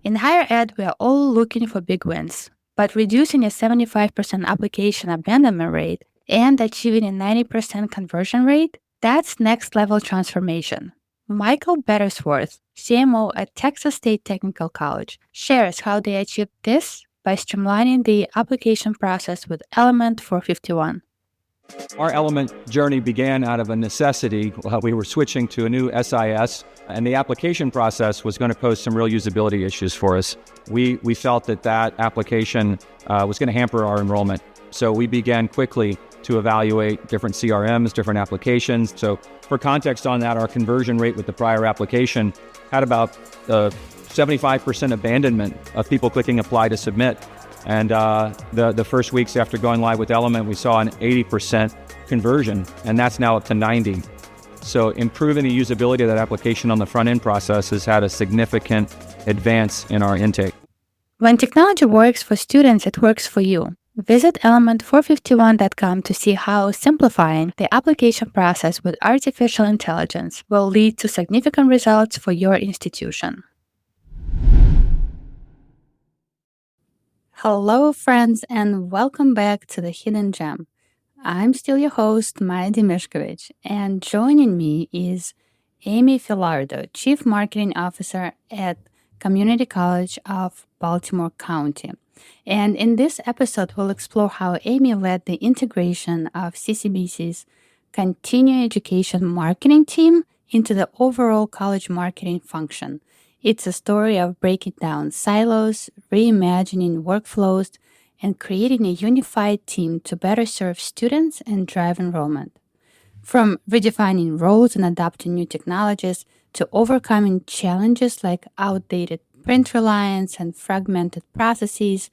In higher ed, we are all looking for big wins, but reducing a 75% application abandonment rate and achieving a 90% conversion rate, that's next level transformation. Michael Bettersworth, CMO at Texas State Technical College, shares how they achieved this by streamlining the application process with Element 451. Our Element journey began out of a necessity. We were switching to a new SIS, and the application process was going to pose some real usability issues for us. We felt that application was going to hamper our enrollment. So we began quickly to evaluate different CRMs, different applications. So for context on that, our conversion rate with the prior application had about 75% abandonment of people clicking apply to submit. And the first weeks after going live with Element, we saw an 80% conversion, and that's now up to 90. So improving the usability of that application on the front-end process has had a significant advance in our intake. When technology works for students, it works for you. Visit element451.com to see how simplifying the application process with artificial intelligence will lead to significant results for your institution. Hello, friends, and welcome back to The Hidden Gem. I'm still your host, Maya Demishkevich, and joining me is Amy Filardo, Chief Marketing Officer at Community College of Baltimore County. And in this episode, we'll explore how Amy led the integration of CCBC's continuing education marketing team into the overall college marketing function. It's a story of breaking down silos, reimagining workflows, and creating a unified team to better serve students and drive enrollment. From redefining roles and adopting new technologies to overcoming challenges like outdated print reliance and fragmented processes,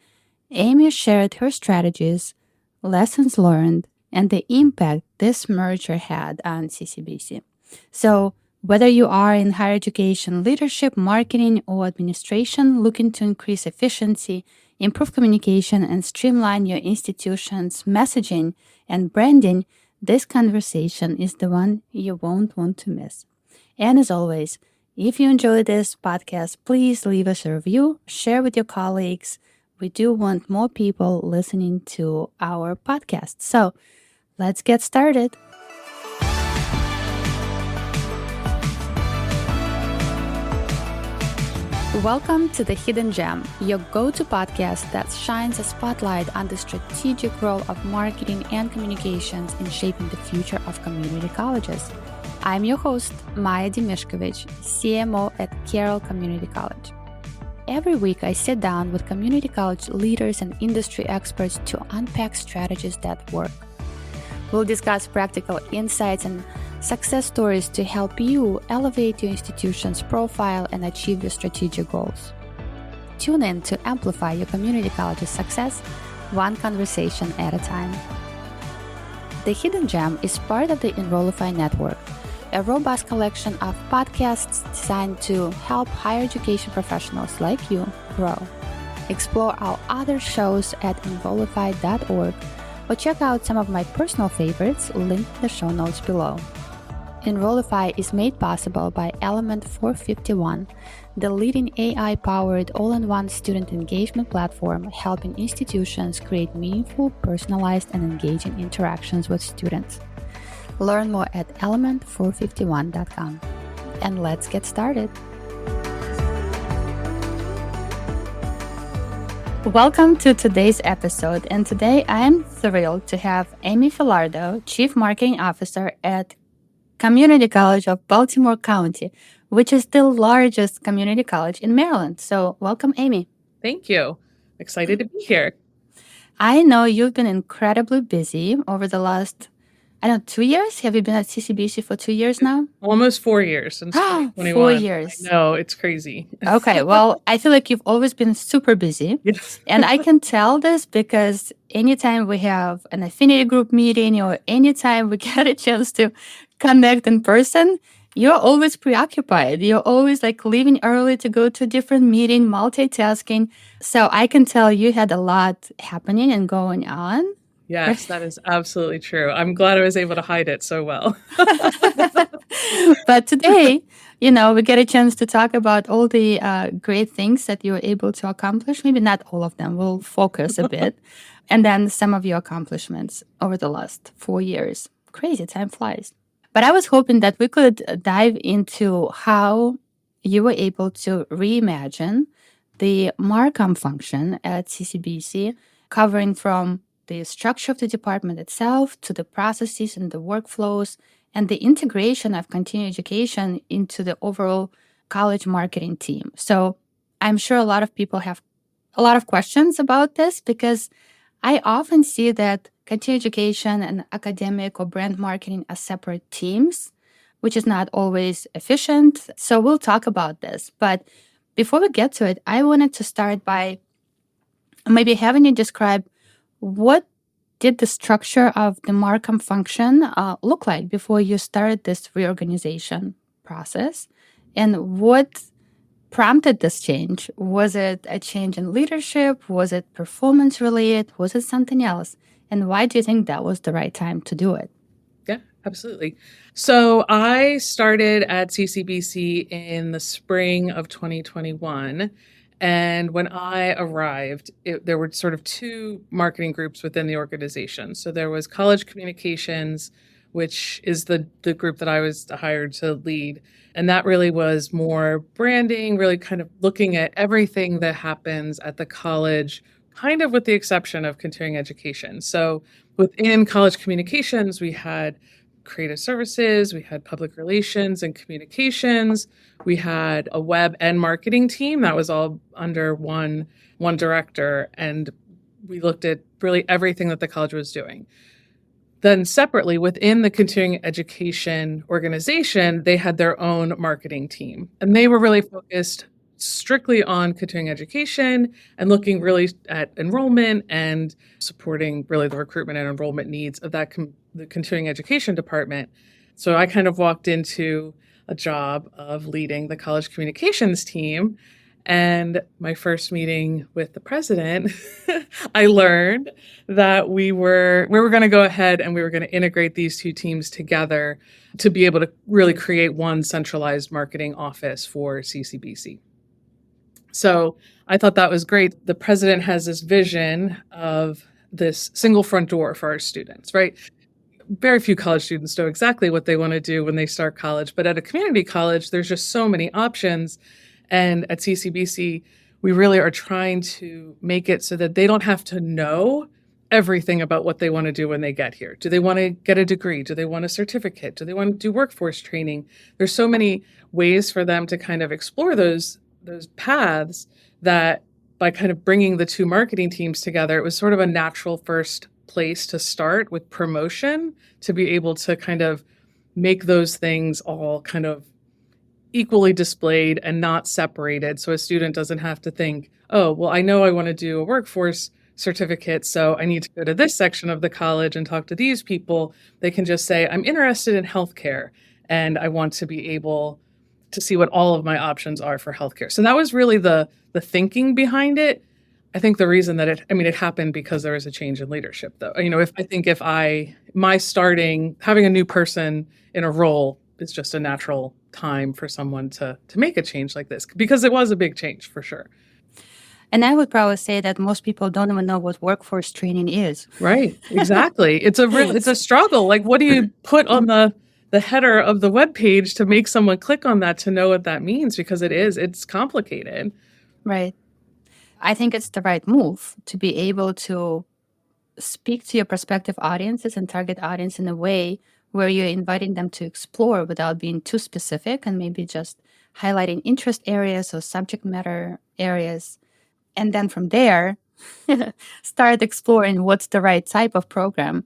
Amy shared her strategies, lessons learned, and the impact this merger had on CCBC. So, whether you are in higher education, leadership, marketing, or administration looking to increase efficiency, improve communication, and streamline your institution's messaging and branding, this conversation is the one you won't want to miss. And as always, if you enjoyed this podcast, please leave us a review, share with your colleagues. We do want more people listening to our podcast. So let's get started. Welcome to The Hidden Gem, your go-to podcast that shines a spotlight on the strategic role of marketing and communications in shaping the future of community colleges. I'm your host, Maya Demishkevich, CMO at Carroll Community College. Every week, I sit down with community college leaders and industry experts to unpack strategies that work. We'll discuss practical insights and success stories to help you elevate your institution's profile and achieve your strategic goals. Tune in to amplify your community college's success, one conversation at a time. The Hidden Gem is part of the Enrollify Network, a robust collection of podcasts designed to help higher education professionals like you grow. Explore our other shows at enrollify.org or check out some of my personal favorites linked in the show notes below. Enrollify is made possible by Element 451, the leading AI-powered all-in-one student engagement platform helping institutions create meaningful, personalized, and engaging interactions with students. Learn more at element451.com. And let's get started. Welcome to today's episode, and today I am thrilled to have Amy Filardo, Chief Marketing Officer at Community College of Baltimore County, which is the largest community college in Maryland. So welcome, Amy. Thank you. Excited to be here. I know you've been incredibly busy over the last 2 years? Have you been at CCBC for 2 years now? Almost 4 years since 2021. 4 years. No, it's crazy. Okay, well, I feel like you've always been super busy. Yes. And I can tell this because anytime we have an affinity group meeting or anytime we get a chance to connect in person, you're always preoccupied. You're always like leaving early to go to a different meeting, multitasking. So I can tell you had a lot happening and going on. Yes, that is absolutely true. I'm glad I was able to hide it so well. But today, we get a chance to talk about all the great things that you were able to accomplish. Maybe not all of them. We'll focus a bit. And then some of your accomplishments over the last 4 years. Crazy, time flies. But I was hoping that we could dive into how you were able to reimagine the Markham function at CCBC, covering from the structure of the department itself to the processes and the workflows and the integration of continuing education into the overall college marketing team. So I'm sure a lot of people have a lot of questions about this because I often see that continuing education and academic or brand marketing are separate teams, which is not always efficient. So we'll talk about this. But before we get to it, I wanted to start by maybe having you describe what did the structure of the Markham function look like before you started this reorganization process? And what prompted this change? Was it a change in leadership? Was it performance related? Was it something else? And why do you think that was the right time to do it? Yeah, absolutely. So I started at CCBC in the spring of 2021. And when I arrived, there were sort of two marketing groups within the organization. So there was college communications, which is the group that I was hired to lead. And that really was more branding, really kind of looking at everything that happens at the college, kind of with the exception of continuing education. So within college communications, we had creative services, we had public relations and communications, we had a web and marketing team that was all under one director, and we looked at really everything that the college was doing. Then separately within the continuing education organization, they had their own marketing team, and they were really focused strictly on continuing education and looking really at enrollment and supporting really the recruitment and enrollment needs of that the continuing education department. So I kind of walked into a job of leading the college communications team. And my first meeting with the president, I learned that we were going to go ahead and we were going to integrate these two teams together to be able to really create one centralized marketing office for CCBC. So I thought that was great. The president has this vision of this single front door for our students, right? Very few college students know exactly what they want to do when they start college, but at a community college, there's just so many options. And at CCBC, we really are trying to make it so that they don't have to know everything about what they want to do when they get here. Do they want to get a degree? Do they want a certificate? Do they want to do workforce training? There's so many ways for them to kind of explore those paths that by kind of bringing the two marketing teams together, it was sort of a natural first place to start with promotion to be able to kind of make those things all kind of equally displayed and not separated. So a student doesn't have to think, oh, well, I know I want to do a workforce certificate, so I need to go to this section of the college and talk to these people. They can just say, I'm interested in healthcare and I want to be able to see what all of my options are for healthcare. So that was really the thinking behind it. I think the reason that it happened because there was a change in leadership, though. Having a new person in a role is just a natural time for someone to make a change like this, because it was a big change for sure. And I would probably say that most people don't even know what workforce training is. Right, exactly. It's a struggle. Like, what do you put on the header of the webpage to make someone click on that to know what that means? Because it's complicated. Right. I think it's the right move to be able to speak to your prospective audiences and target audience in a way where you're inviting them to explore without being too specific and maybe just highlighting interest areas or subject matter areas. And then from there, start exploring what's the right type of program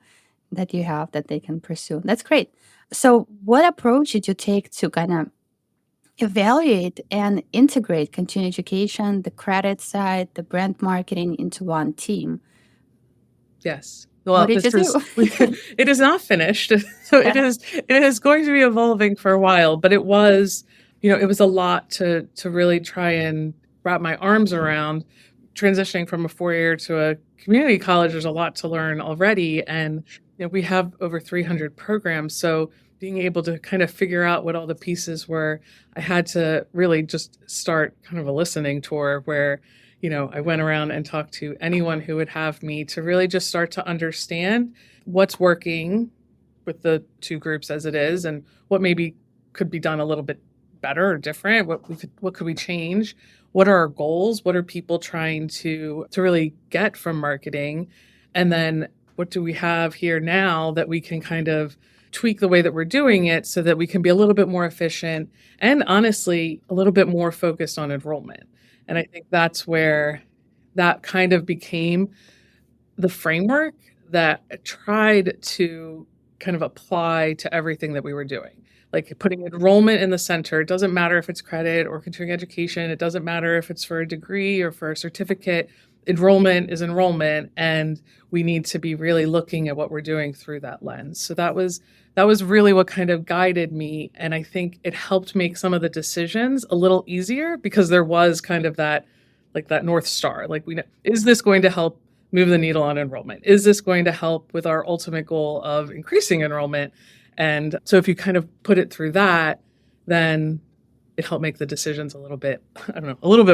that you have that they can pursue. That's great. So what approach did you take to kind of evaluate and integrate continuing education, the credit side, the brand marketing into one team? Yes. Well, what did you do? It is not finished. So it is going to be evolving for a while, but it was a lot to really try and wrap my arms around. Transitioning from a 4-year to a community college, there's a lot to learn already. And we have over 300 programs. So being able to kind of figure out what all the pieces were, I had to really just start kind of a listening tour where, I went around and talked to anyone who would have me to really just start to understand what's working with the two groups as it is and what maybe could be done a little bit better or different. What could we change? What are our goals? What are people trying to really get from marketing? And then what do we have here now that we can kind of tweak the way that we're doing it so that we can be a little bit more efficient and honestly, a little bit more focused on enrollment. And I think that's where that kind of became the framework that I tried to kind of apply to everything that we were doing. Like putting enrollment in the center. It doesn't matter if it's credit or continuing education. It doesn't matter if it's for a degree or for a certificate. Enrollment is enrollment, and we need to be really looking at what we're doing through that lens. So that was really what kind of guided me, and I think it helped make some of the decisions a little easier because there was kind of that North Star. Like we know, is this going to help move the needle on enrollment? Is this going to help with our ultimate goal of increasing enrollment? And so if you kind of put it through that, then it helped make the decisions a little bit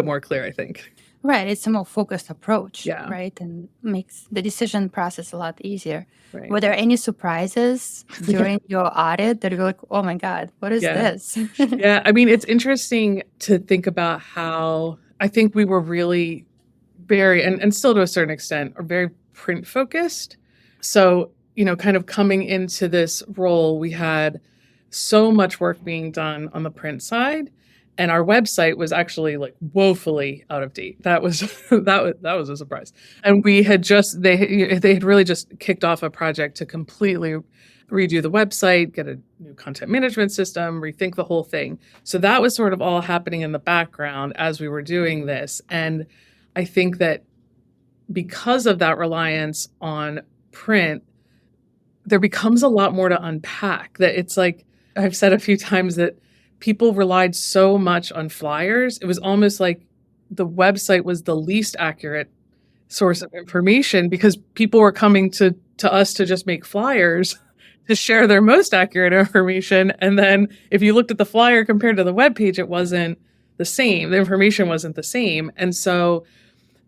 more clear, I think. Right. It's a more focused approach, Yeah. right? And makes the decision process a lot easier. Right. Were there any surprises during your audit that you were like, oh my God, what is this? Yeah. I mean, it's interesting to think about how I think we were really very, and still to a certain extent, are very print focused. So, kind of coming into this role, we had so much work being done on the print side. And our website was actually like woefully out of date. That was that was a surprise. And we had they had really just kicked off a project to completely redo the website, get a new content management system, rethink the whole thing. So that was sort of all happening in the background as we were doing this. And I think that because of that reliance on print, there becomes a lot more to unpack. That it's like I've said a few times that people relied so much on flyers. It was almost like the website was the least accurate source of information because people were coming to us to just make flyers to share their most accurate information. And then if you looked at the flyer compared to the webpage, it wasn't the same. The information wasn't the same. And so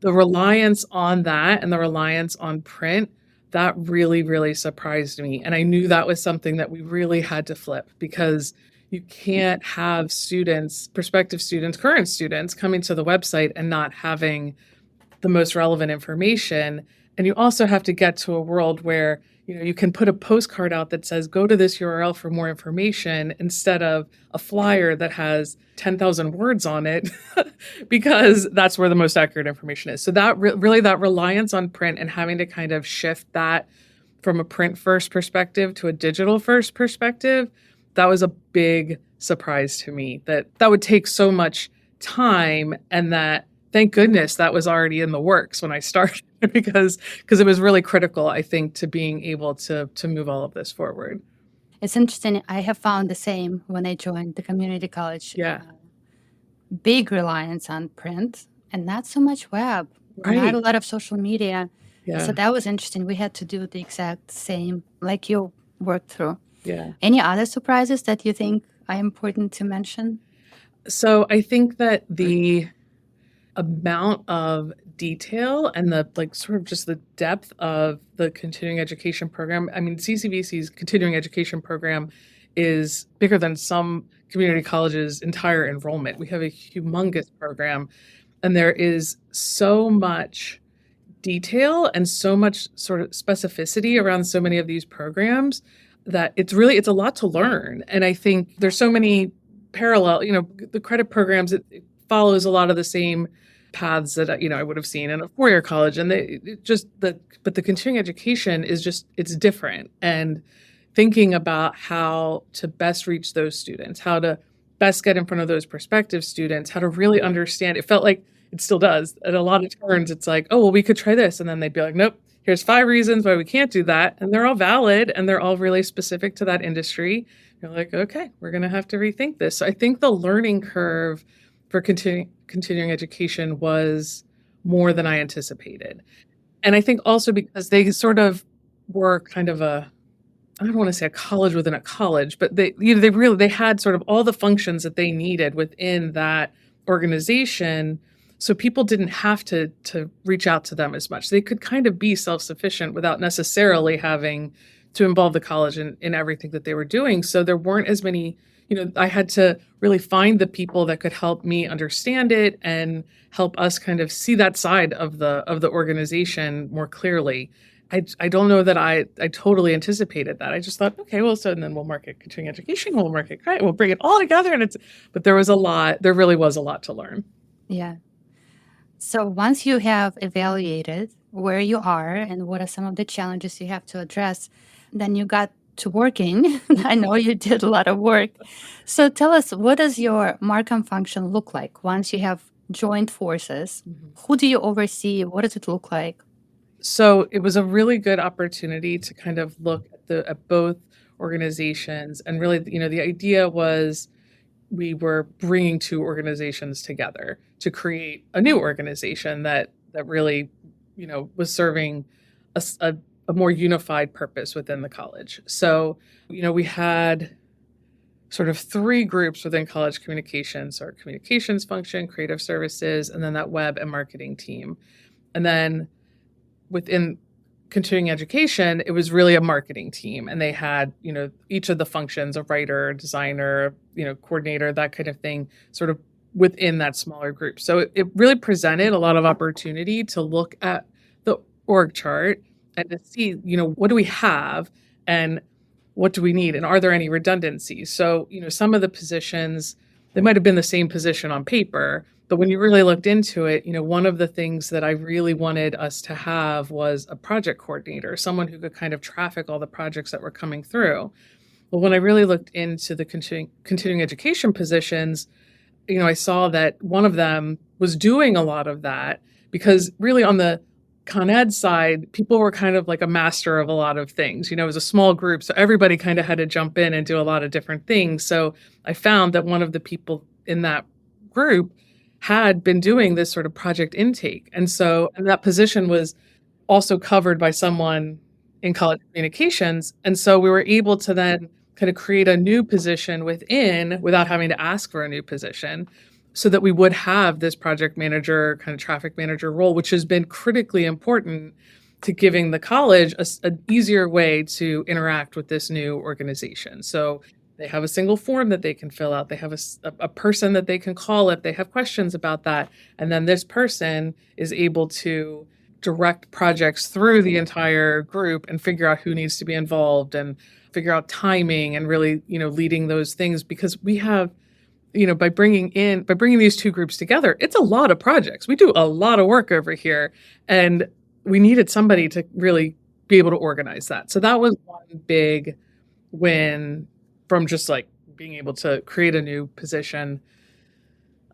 the reliance on that and the reliance on print, that really, really surprised me. And I knew that was something that we really had to flip because you can't have students, prospective students, current students coming to the website and not having the most relevant information. And you also have to get to a world where, you can put a postcard out that says, go to this URL for more information instead of a flyer that has 10,000 words on it because that's where the most accurate information is. So that really that reliance on print and having to kind of shift that from a print first perspective to a digital first perspective, that was a big surprise to me that would take so much time and that thank goodness that was already in the works when I started because it was really critical, I think, to being able to move all of this forward. It's interesting. I have found the same when I joined the community college. Yeah. Big reliance on print and not so much web, Right. not a lot of social media. Yeah. So that was interesting. We had to do the exact same like you worked through. Yeah. Any other surprises that you think are important to mention? So I think that the amount of detail and the sort of just the depth of the continuing education program. I mean, CCBC's continuing education program is bigger than some community colleges' entire enrollment. We have a humongous program, and there is so much detail and so much sort of specificity around so many of these programs that it's a lot to learn. And I think there's so many parallel, the credit programs, it follows a lot of the same paths that, I would have seen in a four-year college. And but the continuing education is it's different. And thinking about how to best reach those students, how to best get in front of those prospective students, how to really understand, it felt like it still does. At a lot of turns, it's like, oh, well, we could try this. And then they'd be like, nope, here's 5 reasons why we can't do that. And they're all valid and they're all really specific to that industry. You're like, okay, we're going to have to rethink this. So I think the learning curve for continuing education was more than I anticipated. And I think also because they sort of were kind of I don't want to say a college within a college, but they had sort of all the functions that they needed within that organization. So people didn't have to reach out to them as much. They could kind of be self-sufficient without necessarily having to involve the college in everything that they were doing. So there weren't as many, I had to really find the people that could help me understand it and help us kind of see that side of the organization more clearly. I don't know that I totally anticipated that. I just thought, okay, well, so and then we'll market continuing education, we'll market credit, we'll bring it all together, but there really was a lot to learn. Yeah. So once you have evaluated where you are and what are some of the challenges you have to address, then you got to working. I know you did a lot of work. So tell us, what does your Markham function look like once you have joined forces? Who do you oversee? What does it look like? So it was a really good opportunity to kind of look at both organizations, and really, the idea was we were bringing two organizations together to create a new organization that really, was serving a more unified purpose within the college. So, we had sort of three groups within college communications: our communications function, creative services, and then that web and marketing team. And then within continuing education, it was really a marketing team, and they had, each of the functions, a writer, designer, coordinator, that kind of thing, sort of within that smaller group. So it really presented a lot of opportunity to look at the org chart and to see, what do we have and what do we need, and are there any redundancies? So, some of the positions, they might have been the same position on paper, but when you really looked into it, one of the things that I really wanted us to have was a project coordinator, someone who could kind of traffic all the projects that were coming through. Well, when I really looked into the continuing education positions, I saw that one of them was doing a lot of that, because really on the Con Ed side, people were kind of like a master of a lot of things. It was a small group, so everybody kind of had to jump in and do a lot of different things. So I found that one of the people in that group had been doing this sort of project intake. And that position was also covered by someone in college communications. And so we were able to then kind of create a new position without having to ask for a new position, so that we would have this project manager, kind of traffic manager role, which has been critically important to giving the college an easier way to interact with this new organization. So they have a single form that they can fill out. They have a person that they can call if they have questions about that. And then this person is able to direct projects through the entire group and figure out who needs to be involved and figure out timing and really, leading those things, because we have, by bringing these two groups together, it's a lot of projects. We do a lot of work over here, and we needed somebody to really be able to organize that. So that was one big win from just like being able to create a new position.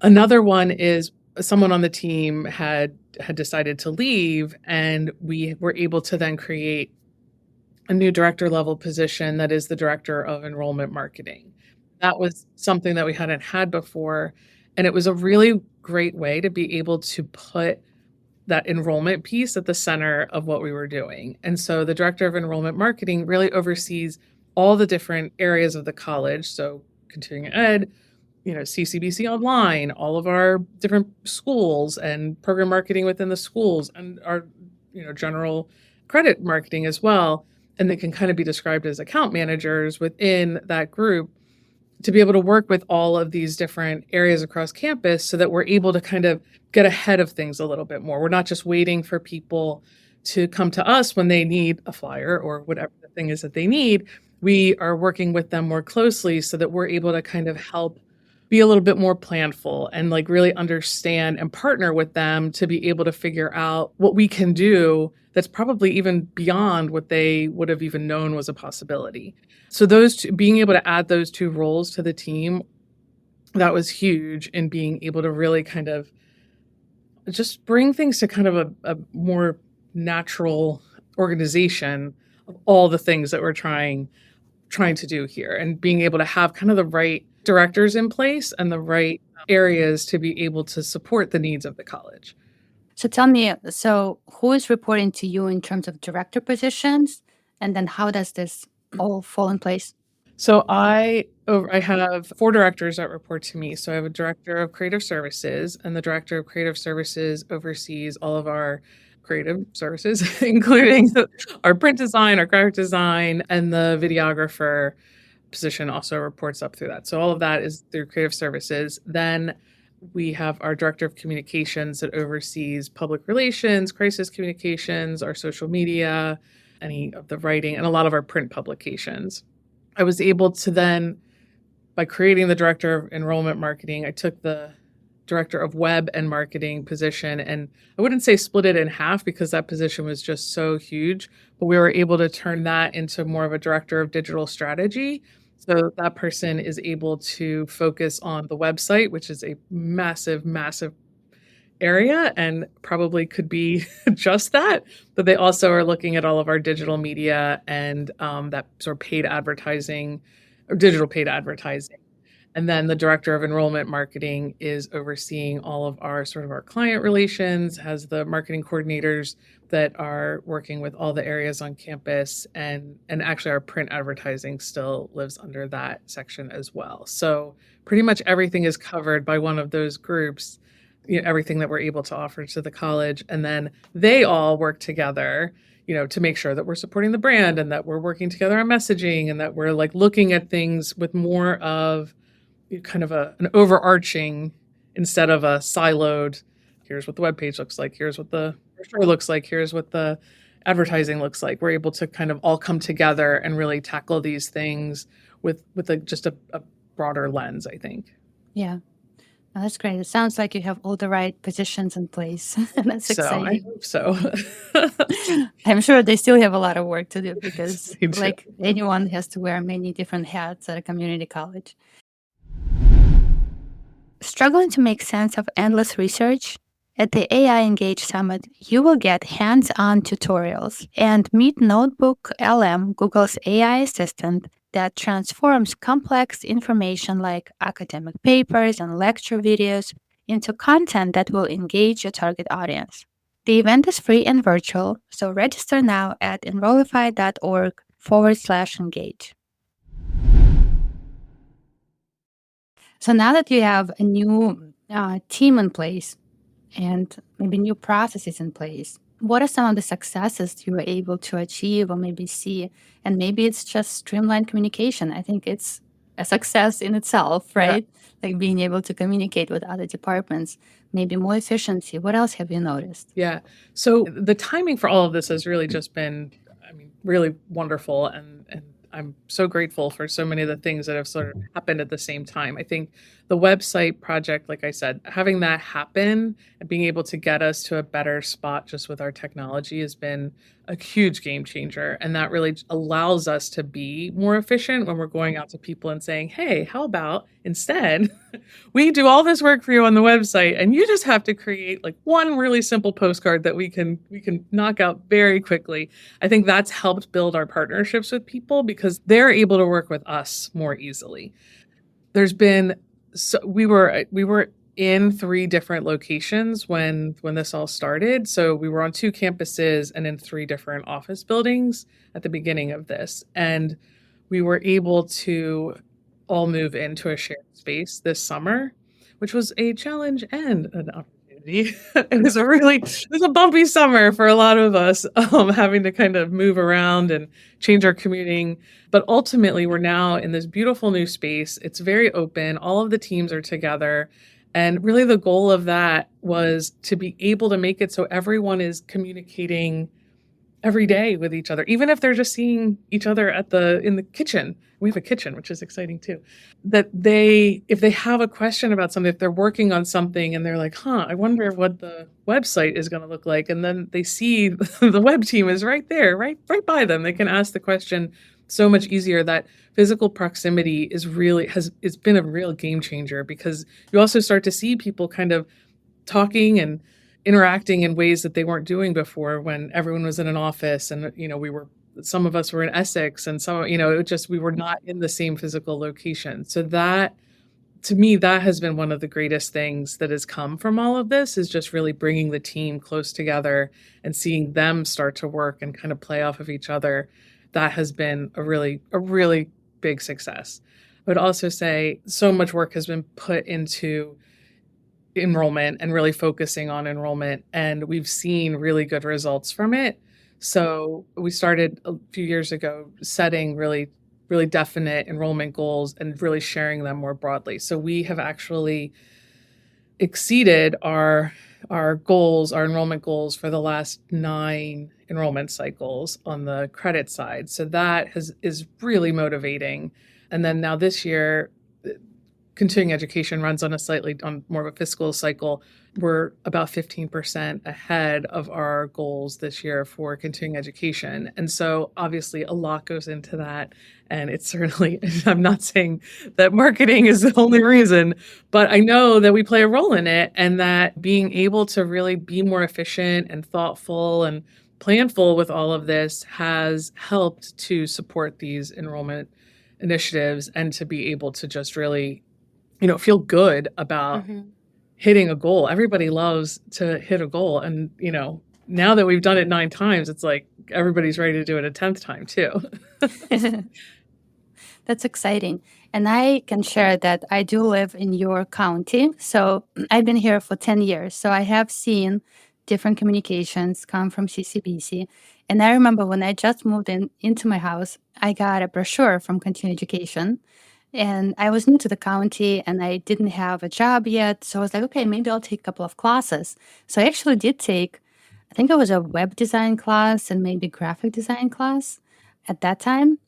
Another one is someone on the team had decided to leave, and we were able to then create a new director level position that is the director of enrollment marketing. That was something that we hadn't had before, and it was a really great way to be able to put that enrollment piece at the center of what we were doing. And so the director of enrollment marketing really oversees all the different areas of the college. So continuing ed, CCBC online, all of our different schools and program marketing within the schools, and our, general credit marketing as well. And they can kind of be described as account managers within that group, to be able to work with all of these different areas across campus, so that we're able to kind of get ahead of things a little bit more. We're not just waiting for people to come to us when they need a flyer or whatever the thing is that they need. We are working with them more closely, so that we're able to kind of help be a little bit more planful and like really understand and partner with them to be able to figure out what we can do that's probably even beyond what they would have even known was a possibility. So being able to add those two roles to the team, that was huge in being able to really kind of just bring things to kind of a more natural organization of all the things that we're trying to do here, and being able to have kind of the right directors in place and the right areas to be able to support the needs of the college. So tell me, who is reporting to you in terms of director positions? And then how does this all fall in place? So I have 4 directors that report to me. So I have a director of creative services, and the director of creative services oversees all of our creative services, including our print design, our graphic design, and the videographer position also reports up through that. So all of that is through creative services. Then we have our director of communications that oversees public relations, crisis communications, our social media, any of the writing, and a lot of our print publications. I was able to then, by creating the director of enrollment marketing, I took the director of web and marketing position, and I wouldn't say split it in half because that position was just so huge, but we were able to turn that into more of a director of digital strategy. So that person is able to focus on the website, which is a massive, massive area and probably could be just that, but they also are looking at all of our digital media and that sort of paid advertising or digital paid advertising. And then the director of enrollment marketing is overseeing all of our sort of our client relations, has the marketing coordinators that are working with all the areas on campus, and actually our print advertising still lives under that section as well. So pretty much everything is covered by one of those groups, everything that we're able to offer to the college. And then they all work together, to make sure that we're supporting the brand and that we're working together on messaging and that we're like looking at things with more of kind of an overarching instead of a siloed, here's what the webpage looks like, here's what the brochure looks like, here's what the advertising looks like. We're able to kind of all come together and really tackle these things with just a broader lens, I think. Yeah. Oh, that's great. It sounds like you have all the right positions in place. That's So I exciting. hope so. I'm sure they still have a lot of work to do because, They do. like anyone, has to wear many different hats at a community college. Struggling to make sense of endless research? At the AI Engage Summit, you will get hands-on tutorials and meet Notebook LM, Google's AI assistant, that transforms complex information like academic papers and lecture videos into content that will engage your target audience. The event is free and virtual, so register now at enrollify.org/engage. So now that you have a new team in place and maybe new processes in place, what are some of the successes you were able to achieve or maybe see? And maybe it's just streamlined communication. I think it's a success in itself, right? Like being able to communicate with other departments, maybe more efficiency. What else have you noticed? Yeah. So the timing for all of this has really just been, really wonderful. And I'm so grateful for so many of the things that have sort of happened at the same time. I think the website project, like I said, having that happen and being able to get us to a better spot just with our technology has been a huge game changer. And that really allows us to be more efficient when we're going out to people and saying, hey, how about instead we do all this work for you on the website and you just have to create like one really simple postcard that we can knock out very quickly. I think that's helped build our partnerships with people because they're able to work with us more easily. There's been we were in 3 different locations when this all started. So we were on 2 campuses and in 3 different office buildings at the beginning of this. And we were able to all move into a shared space this summer, which was a challenge and an opportunity. It was a bumpy summer for a lot of us, having to kind of move around and change our commuting. But ultimately, we're now in this beautiful new space. It's very open. All of the teams are together. And really the goal of that was to be able to make it so everyone is communicating every day with each other, even if they're just seeing each other in the kitchen. We have a kitchen, which is exciting too. That if they have a question about something, if they're working on something and they're like, I wonder what the website is going to look like. And then they see the web team is right there, right by them. They can ask the question so much easier. That physical proximity it's been a real game changer because you also start to see people kind of talking and interacting in ways that they weren't doing before when everyone was in an office and, some of us were in Essex and some, we were not in the same physical location. So that, to me, that has been one of the greatest things that has come from all of this is just really bringing the team close together and seeing them start to work and kind of play off of each other. that has been a really big success. I would also say so much work has been put into enrollment and really focusing on enrollment, and we've seen really good results from it. So we started a few years ago setting really definite enrollment goals and really sharing them more broadly. So we have actually exceeded our goals, our enrollment goals for the last 9 enrollment cycles on the credit side. So that is really motivating. And then now this year, continuing education runs on more of a fiscal cycle. We're about 15% ahead of our goals this year for continuing education. And so obviously a lot goes into that. And it's certainly, I'm not saying that marketing is the only reason, but I know that we play a role in it, and that being able to really be more efficient and thoughtful and planful with all of this has helped to support these enrollment initiatives and to be able to just really feel good about hitting a goal. Everybody loves to hit a goal. And, now that we've done it 9 times, it's like everybody's ready to do it a 10th time too. That's exciting. And I can share that I do live in your county. So I've been here for 10 years. So I have seen different communications come from CCBC. And I remember when I just moved into my house, I got a brochure from Continuing Education. And I was new to the county and I didn't have a job yet. So I was like, okay, maybe I'll take a couple of classes. So I actually did take, I think it was a web design class and maybe graphic design class at that time.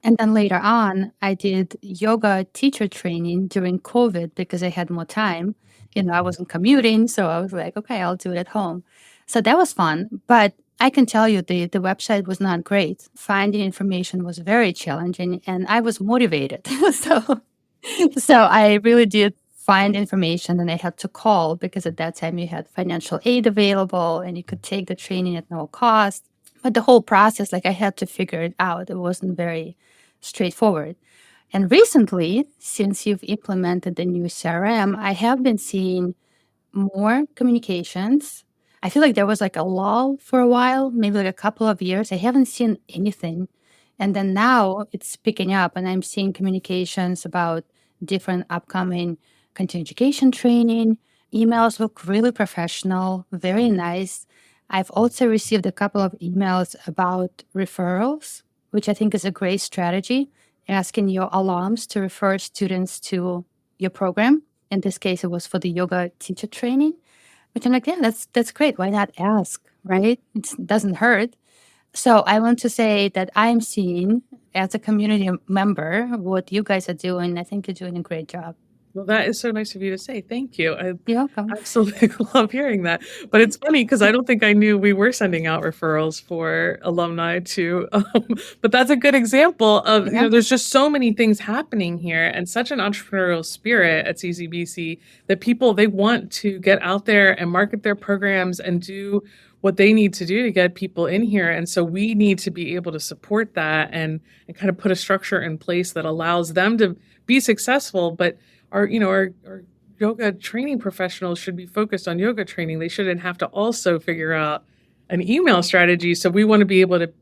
And then later on, I did yoga teacher training during COVID because I had more time. I wasn't commuting. So I was like, okay, I'll do it at home. So that was fun. But I can tell you the website was not great. Finding information was very challenging and I was motivated. So I really did find information and I had to call because at that time you had financial aid available and you could take the training at no cost. But the whole process, I had to figure it out. It wasn't very straightforward. And recently, since you've implemented the new CRM, I have been seeing more communications. I feel like there was a lull for a while, maybe a couple of years. I haven't seen anything. And then now it's picking up and I'm seeing communications about different upcoming continuing education training. Emails look really professional, very nice. I've also received a couple of emails about referrals, which I think is a great strategy, asking your alums to refer students to your program. In this case, it was for the yoga teacher training, which I'm like, yeah, that's great. Why not ask, right? It doesn't hurt. So I want to say that I'm seeing, as a community member, what you guys are doing. I think you're doing a great job. Well, that is so nice of you to say. Thank you. I You're welcome. absolutely love hearing that. But it's funny because I don't think I knew we were sending out referrals for alumni to, but that's a good example of, there's just so many things happening here and such an entrepreneurial spirit at CCBC that people, they want to get out there and market their programs and do what they need to do to get people in here. And so we need to be able to support that and kind of put a structure in place that allows them to be successful. But our yoga training professionals should be focused on yoga training. They shouldn't have to also figure out an email strategy. So we want to be able to,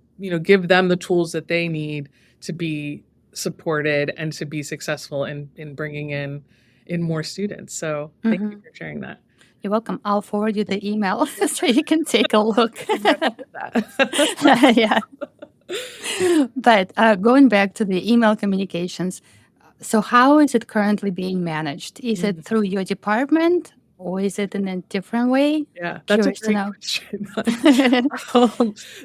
give them the tools that they need to be supported and to be successful in bringing in more students. So thank you for sharing that. You're welcome. I'll forward you the email so you can take a look. Yeah. But going back to the email communications, so how is it currently being managed? Is it through your department or is it in a different way? Yeah, that's a great question.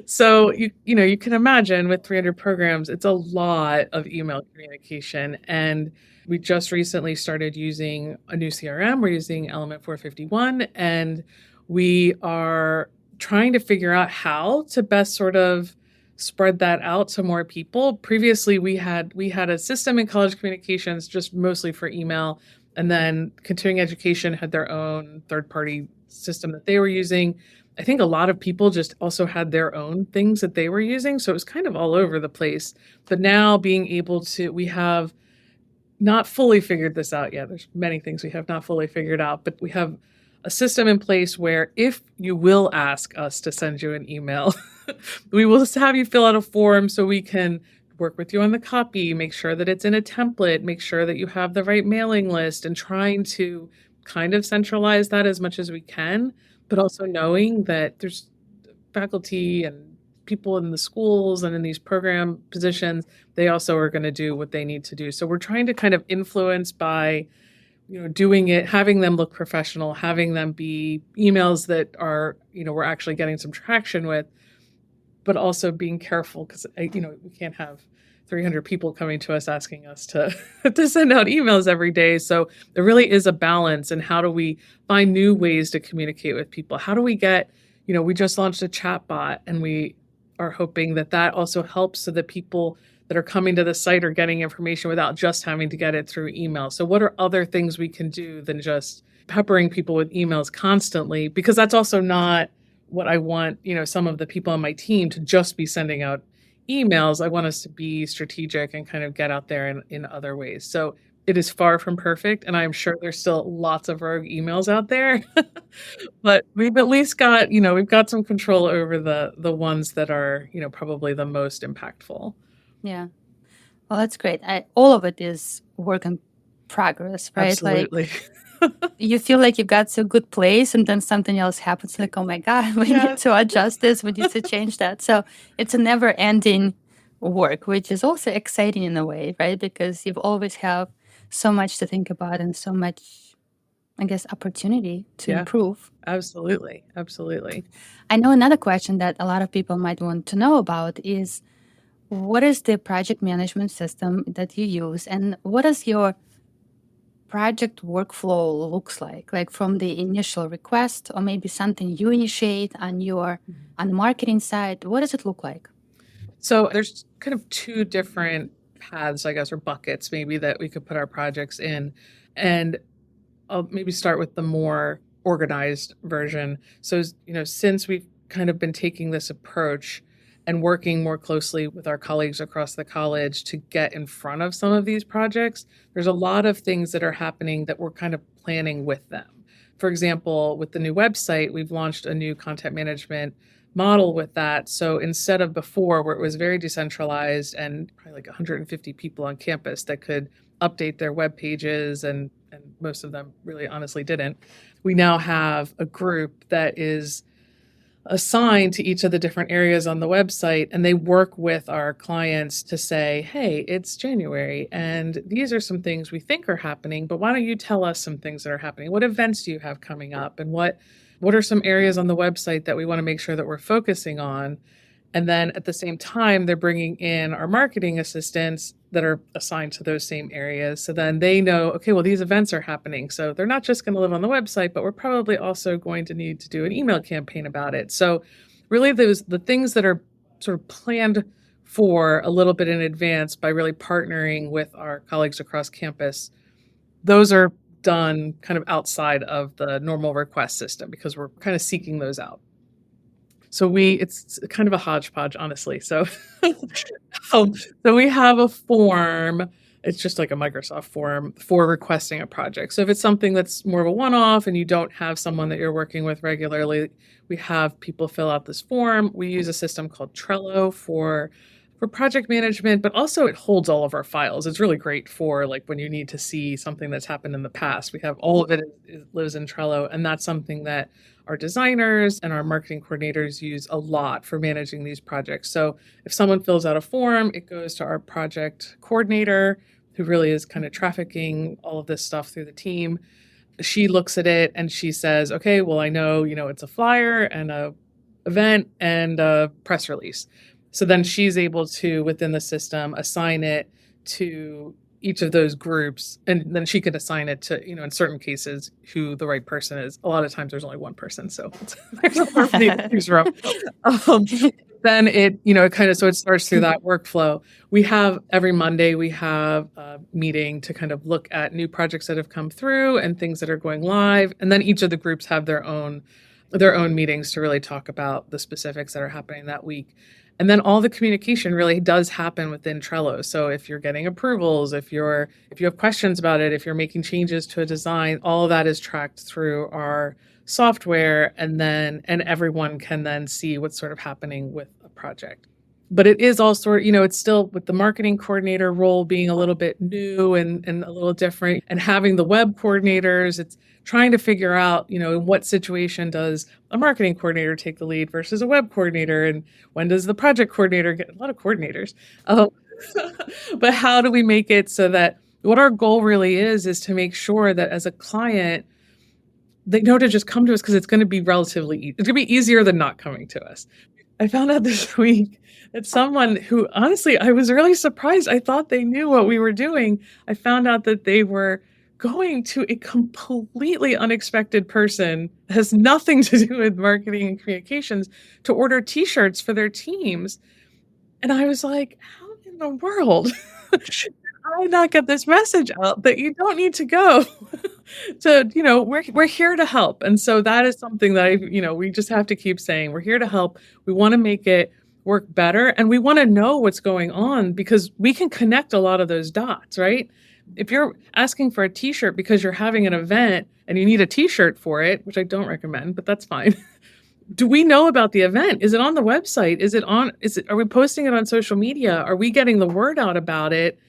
So you can imagine with 300 programs, it's a lot of email communication. And we just recently started using a new CRM. We're using Element 451, and we are trying to figure out how to best sort of spread that out to more people. Previously, we had a system in college communications just mostly for email, and then continuing education had their own third-party system that they were using. I think a lot of people just also had their own things that they were using, so it was kind of all over the place. But now we have not fully figured this out yet. There's many things we have not fully figured out, but we have a system in place where if you will ask us to send you an email, we will have you fill out a form so we can work with you on the copy, make sure that it's in a template, make sure that you have the right mailing list, and trying to kind of centralize that as much as we can, but also knowing that there's faculty and people in the schools and in these program positions, they also are going to do what they need to do. So we're trying to kind of influence by, doing it, having them look professional, having them be emails that are, we're actually getting some traction with, but also being careful because, we can't have 300 people coming to us asking us to, to send out emails every day. So there really is a balance. And how do we find new ways to communicate with people? How do we get, we just launched a chat bot, and we are hoping that that also helps so that people that are coming to the site are getting information without just having to get it through email. So what are other things we can do than just peppering people with emails constantly? Because that's also not what I want, some of the people on my team to just be sending out emails. I want us to be strategic and kind of get out there in other ways. So it is far from perfect, and I'm sure there's still lots of rogue emails out there, but we've at least got, we've got some control over the ones that are, probably the most impactful. Yeah. Well, that's great. All of it is work in progress, right? Absolutely. You feel like you got to a good place, and then something else happens. Like, oh my God, we need to adjust this. We need to change that. So it's a never-ending work, which is also exciting in a way, right? Because you always have so much to think about and so much, I guess, opportunity to improve. Absolutely. Absolutely. I know another question that a lot of people might want to know about is, what is the project management system that you use, and what does your project workflow looks like from the initial request, or maybe something you initiate on the marketing side? What does it look like? So there's kind of two different paths, I guess, or buckets maybe that we could put our projects in. And I'll maybe start with the more organized version. So, since we've kind of been taking this approach and working more closely with our colleagues across the college to get in front of some of these projects, there's a lot of things that are happening that we're kind of planning with them. For example, with the new website, we've launched a new content management model with that. So instead of before, where it was very decentralized and probably like 150 people on campus that could update their web pages, and most of them really honestly didn't, we now have a group that is assigned to each of the different areas on the website, and they work with our clients to say, hey, it's January and these are some things we think are happening, but why don't you tell us some things that are happening? What events do you have coming up, and what are some areas on the website that we want to make sure that we're focusing on? And then at the same time, they're bringing in our marketing assistants that are assigned to those same areas. So then they know, okay, well, these events are happening. So they're not just going to live on the website, but we're probably also going to need to do an email campaign about it. So really the things that are sort of planned for a little bit in advance by really partnering with our colleagues across campus, those are done kind of outside of the normal request system because we're kind of seeking those out. So it's kind of a hodgepodge, honestly. So, so we have a form. It's just like a Microsoft form for requesting a project. So if it's something that's more of a one-off and you don't have someone that you're working with regularly, we have people fill out this form. We use a system called Trello for project management, but also it holds all of our files. It's really great for like when you need to see something that's happened in the past. We have all of it lives in Trello, and that's something that our designers and our marketing coordinators use a lot for managing these projects. So if someone fills out a form, it goes to our project coordinator, who really is kind of trafficking all of this stuff through the team. She looks at it and she says, okay, well, I know, it's a flyer and a event and a press release. So then she's able to, within the system, assign it to each of those groups. And then she could assign it to, in certain cases, who the right person is. A lot of times there's only one person. So there's a lot to choose from. Then it starts through that workflow. We have every Monday, we have a meeting to kind of look at new projects that have come through and things that are going live. And then each of the groups have their own meetings to really talk about the specifics that are happening that week. And then all the communication really does happen within Trello. So if you're getting approvals, if you have questions about it, if you're making changes to a design, all of that is tracked through our software, and everyone can then see what's sort of happening with a project. But it is also, it's still with the marketing coordinator role being a little bit new and a little different, and having the web coordinators, it's trying to figure out, in what situation does a marketing coordinator take the lead versus a web coordinator, and when does the project coordinator get a lot of coordinators? But how do we make it so that what our goal really is to make sure that as a client, they know to just come to us because it's going to be relatively easy. It's going to be easier than not coming to us. I found out this week that someone who, honestly, I was really surprised. I thought they knew what we were doing. I found out that they were going to a completely unexpected person, has nothing to do with marketing and communications, to order t-shirts for their teams. And I was like, how in the world did I not get this message out that you don't need to go? We're here to help. And so that is something that we just have to keep saying. We're here to help. We want to make it work better. And we want to know what's going on because we can connect a lot of those dots, right? If you're asking for a t-shirt because you're having an event and you need a t-shirt for it, which I don't recommend, but that's fine. Do we know about the event? Is it on the website? Are we posting it on social media? Are we getting the word out about it?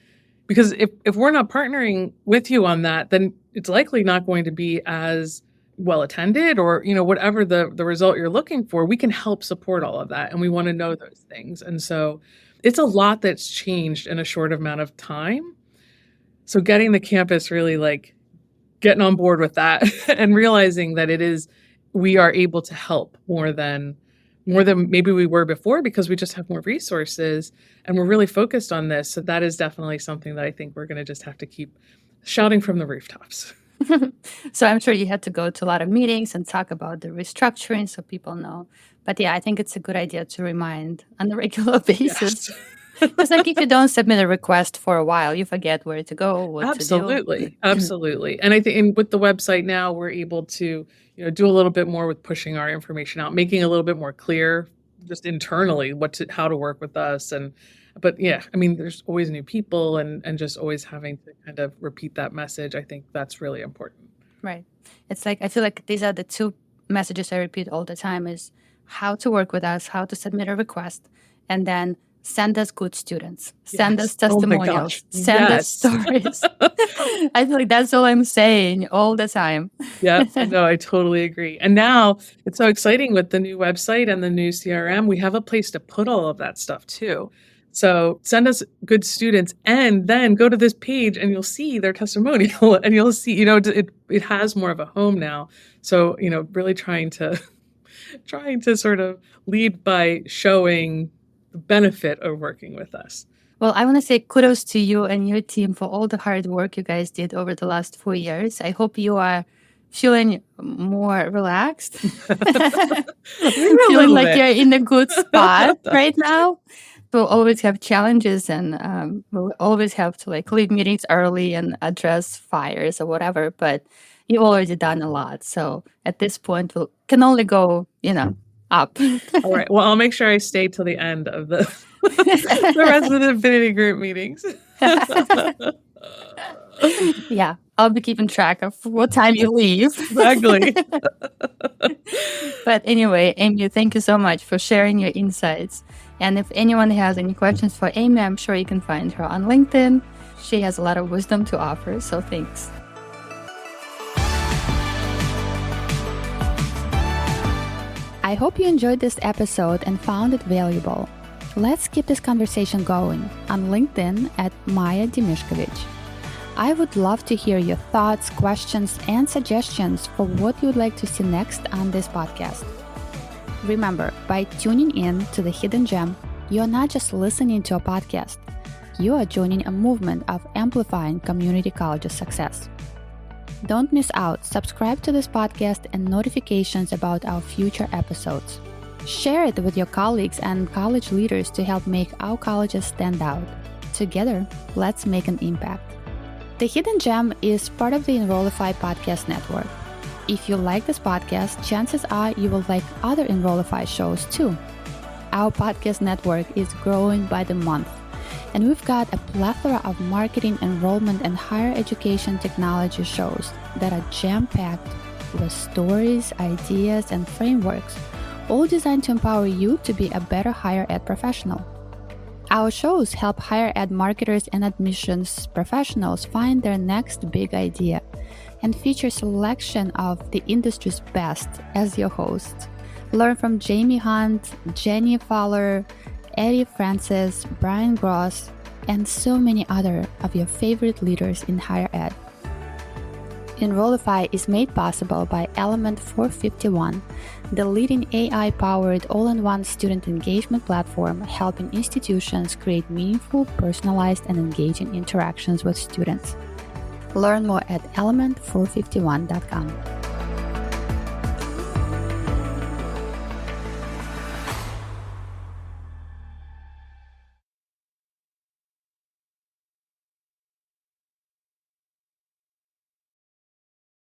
Because if we're not partnering with you on that, then it's likely not going to be as well attended, or, whatever the result you're looking for. We can help support all of that. And we want to know those things. And so it's a lot that's changed in a short amount of time. So getting the campus really getting on board with that and realizing that we are able to help more than maybe we were before because we just have more resources and we're really focused on this. So that is definitely something that I think we're going to just have to keep shouting from the rooftops. So I'm sure you had to go to a lot of meetings and talk about the restructuring so people know. But yeah, I think it's a good idea to remind on a regular basis. Yes. It's like if you don't submit a request for a while, you forget where to go, what to do. Absolutely. And I think with the website now, we're able to do a little bit more with pushing our information out, making it a little bit more clear just internally how to work with us. But yeah, there's always new people and just always having to kind of repeat that message. I think that's really important. Right. It's like, I feel like these are the two messages I repeat all the time is how to work with us, how to submit a request, and then send us good students, send us testimonials, send us stories. I feel like that's all I'm saying all the time. Yeah, no, I totally agree. And now it's so exciting with the new website and the new CRM. We have a place to put all of that stuff too. So send us good students and then go to this page and you'll see their testimonial and you'll see, it has more of a home now. So, really trying to sort of lead by showing the benefit of working with us. Well, I want to say kudos to you and your team for all the hard work you guys did over the last 4 years. I hope you are feeling more relaxed, feeling like you're in a good spot right now. We'll always have challenges and we'll always have to leave meetings early and address fires or whatever, but you've already done a lot. So at this point, we can only go, up. All right. Well, I'll make sure I stay till the end of the rest of the Infinity Group meetings. Yeah, I'll be keeping track of what time you leave. Exactly. But anyway, Amy, thank you so much for sharing your insights. And if anyone has any questions for Amy, I'm sure you can find her on LinkedIn. She has a lot of wisdom to offer, so thanks. I hope you enjoyed this episode and found it valuable. Let's keep this conversation going on LinkedIn at Maya Demishkevich. I would love to hear your thoughts, questions, and suggestions for what you would like to see next on this podcast. Remember, by tuning in to The Hidden Gem, you are not just listening to a podcast. You are joining a movement of amplifying community college success. Don't miss out. Subscribe to this podcast and notifications about our future episodes. Share it with your colleagues and college leaders to help make our colleges stand out. Together, let's make an impact. The Hidden Gem is part of the Enrollify podcast network. If you like this podcast, chances are you will like other Enrollify shows too. Our podcast network is growing by the month, and we've got a plethora of marketing, enrollment, and higher education technology shows that are jam-packed with stories, ideas, and frameworks, all designed to empower you to be a better higher ed professional. Our shows help higher ed marketers and admissions professionals find their next big idea and feature selection of the industry's best as your hosts. Learn from Jamie Hunt, Jenny Fowler, Eddie Francis, Brian Gross, and so many other of your favorite leaders in higher ed. Enrollify is made possible by Element 451, the leading AI-powered all-in-one student engagement platform helping institutions create meaningful, personalized, and engaging interactions with students. Learn more at element451.com.